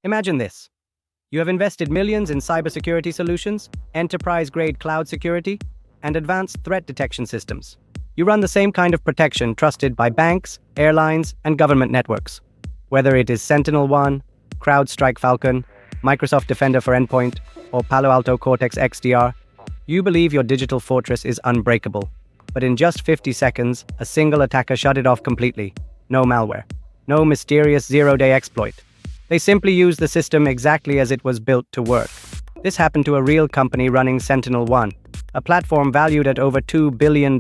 Imagine this. You have invested millions in cybersecurity solutions, enterprise-grade cloud security, and advanced threat detection systems. You run the same kind of protection trusted by banks, airlines, and government networks. Whether it is SentinelOne, CrowdStrike Falcon, Microsoft Defender for Endpoint, or Palo Alto Cortex XDR, you believe your digital fortress is unbreakable. But in just 50 seconds, a single attacker shut it off completely. No malware. No mysterious zero-day exploit. They simply used the system exactly as it was built to work. This happened to a real company running SentinelOne, a platform valued at over $2 billion.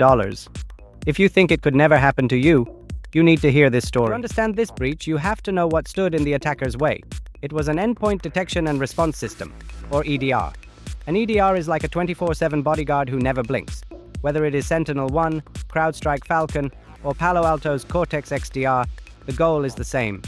If you think it could never happen to you, you need to hear this story. To understand this breach, you have to know what stood in the attacker's way. It was an Endpoint Detection and Response system, or EDR. An EDR is like a 24/7 bodyguard who never blinks. Whether it is SentinelOne, CrowdStrike Falcon, or Palo Alto's Cortex XDR, the goal is the same.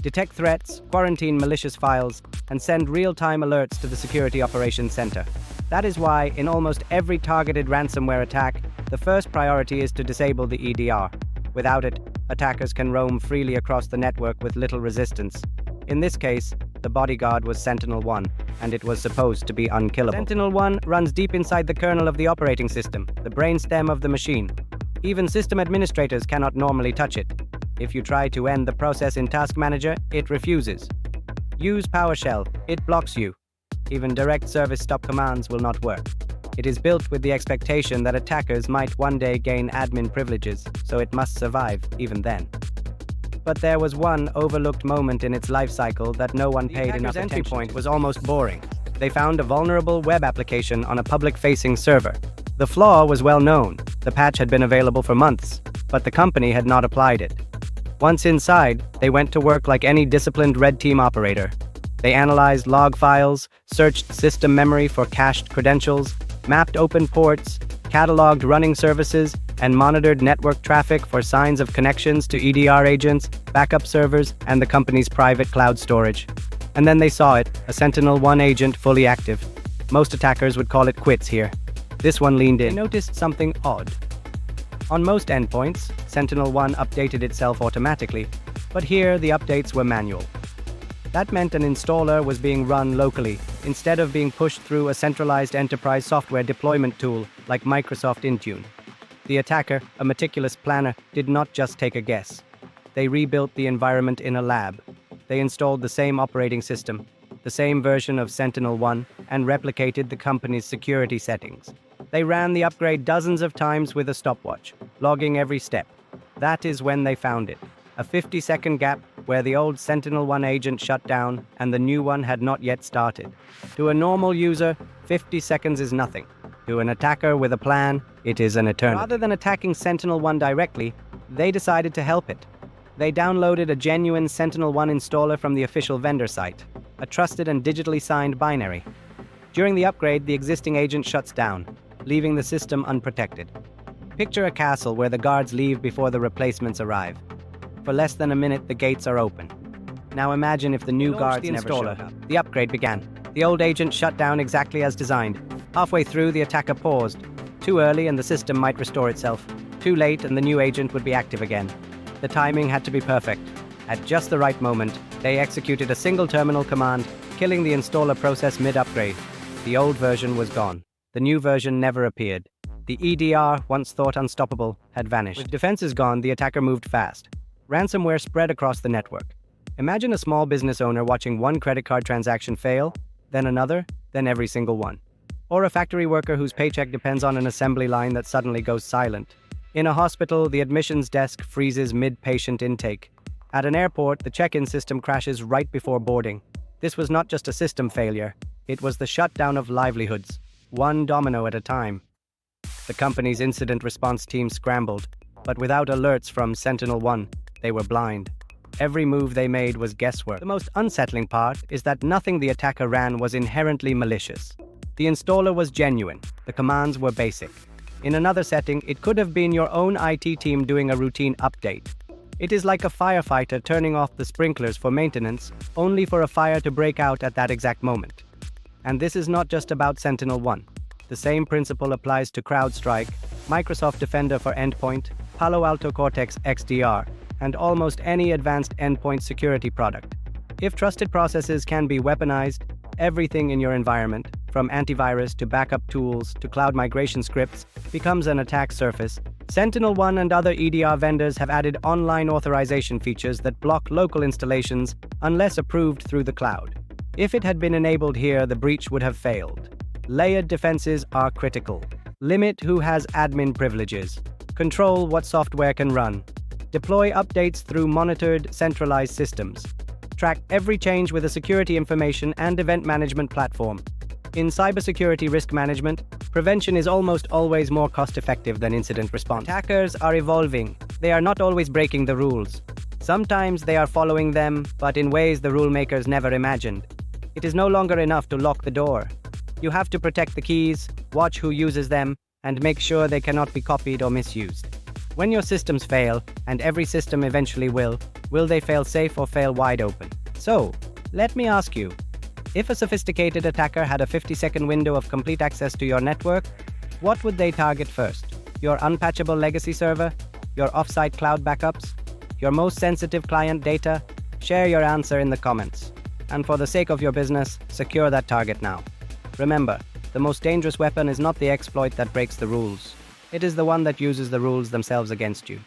Detect threats, quarantine malicious files, and send real-time alerts to the Security Operations Center. That is why, in almost every targeted ransomware attack, the first priority is to disable the EDR. Without it, attackers can roam freely across the network with little resistance. In this case, the bodyguard was SentinelOne, and it was supposed to be unkillable. SentinelOne runs deep inside the kernel of the operating system, the brainstem of the machine. Even system administrators cannot normally touch it. If you try to end the process in Task Manager, it refuses. Use PowerShell, it blocks you. Even direct service stop commands will not work. It is built with the expectation that attackers might one day gain admin privileges, so it must survive even then. But there was one overlooked moment in its life cycle that no one paid enough attention to. The entry point was almost boring. They found a vulnerable web application on a public-facing server. The flaw was well known. The patch had been available for months, but the company had not applied it. Once inside, they went to work like any disciplined red team operator. They analyzed log files, searched system memory for cached credentials, mapped open ports, cataloged running services, and monitored network traffic for signs of connections to EDR agents, backup servers, and the company's private cloud storage. And then they saw it, a SentinelOne agent fully active. Most attackers would call it quits here. This one leaned in. They noticed something odd. On most endpoints, SentinelOne updated itself automatically, but here the updates were manual. That meant an installer was being run locally, instead of being pushed through a centralized enterprise software deployment tool like Microsoft Intune. The attacker, a meticulous planner, did not just take a guess. They rebuilt the environment in a lab. They installed the same operating system, the same version of SentinelOne, and replicated the company's security settings. They ran the upgrade dozens of times with a stopwatch, logging every step. That is when they found it. A 50-second gap where the old SentinelOne agent shut down and the new one had not yet started. To a normal user, 50 seconds is nothing. To an attacker with a plan, it is an eternity. Rather than attacking SentinelOne directly, they decided to help it. They downloaded a genuine SentinelOne installer from the official vendor site, a trusted and digitally signed binary. During the upgrade, the existing agent shuts down, leaving the system unprotected. Picture a castle where the guards leave before the replacements arrive. For less than a minute, the gates are open. Now imagine if the new guards never showed up. The upgrade began. The old agent shut down exactly as designed. Halfway through, the attacker paused. Too early and the system might restore itself. Too late and the new agent would be active again. The timing had to be perfect. At just the right moment, they executed a single terminal command, killing the installer process mid-upgrade. The old version was gone. The new version never appeared. The EDR, once thought unstoppable, had vanished. With defenses gone, the attacker moved fast. Ransomware spread across the network. Imagine a small business owner watching one credit card transaction fail, then another, then every single one. Or a factory worker whose paycheck depends on an assembly line that suddenly goes silent. In a hospital, the admissions desk freezes mid-patient intake. At an airport, the check-in system crashes right before boarding. This was not just a system failure. It was the shutdown of livelihoods, one domino at a time. The company's incident response team scrambled, but without alerts from SentinelOne, they were blind. Every move they made was guesswork. The most unsettling part is that nothing the attacker ran was inherently malicious. The installer was genuine. The commands were basic. In another setting, it could have been your own IT team doing a routine update. It is like a firefighter turning off the sprinklers for maintenance, only for a fire to break out at that exact moment. And this is not just about SentinelOne. The same principle applies to CrowdStrike, Microsoft Defender for Endpoint, Palo Alto Cortex XDR, and almost any advanced endpoint security product. If trusted processes can be weaponized, everything in your environment, from antivirus to backup tools to cloud migration scripts, becomes an attack surface. SentinelOne and other EDR vendors have added online authorization features that block local installations unless approved through the cloud. If it had been enabled here, the breach would have failed. Layered defenses are critical. Limit who has admin privileges. Control what software can run. Deploy updates through monitored, centralized systems. Track every change with a security information and event management platform. In cybersecurity risk management, prevention is almost always more cost-effective than incident response. Attackers are evolving. They are not always breaking the rules. Sometimes they are following them, but in ways the rule makers never imagined. It is no longer enough to lock the door. You have to protect the keys, watch who uses them, and make sure they cannot be copied or misused. When your systems fail, and every system eventually will they fail safe or fail wide open? So, let me ask you, if a sophisticated attacker had a 50-second window of complete access to your network, what would they target first? Your unpatchable legacy server? Your offsite cloud backups? Your most sensitive client data? Share your answer in the comments. And for the sake of your business, secure that target now. Remember, the most dangerous weapon is not the exploit that breaks the rules. It is the one that uses the rules themselves against you.